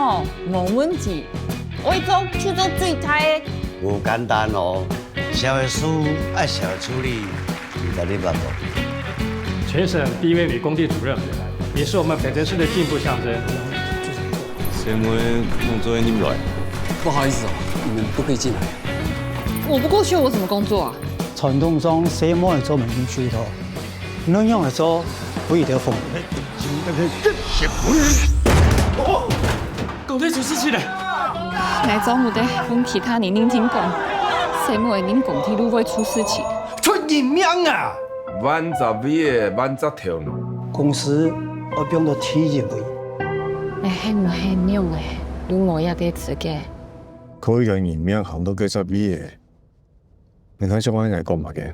吼，沒問題。我會做去做最大的。不簡單哦，社會事愛小處理，你在你爸爸。全省第一位女工地主任，也是我們北屯市的進步象徵。誰們工作你們來？不好意思哦，你們不可以進來。我不過去，我怎麼工作啊？傳統中，誰冇人做門面區頭，能用的時候不易得風。工地出事情了。來找我哋問其他年齡聽講，誰冇人工地路會出事情？出人命啊！萬十米的萬十條。公司我變到體驗不？係唔係咁樣嘅？如我也得自己。佢嘅人命行到幾十米嘅，你睇相關人講乜嘅？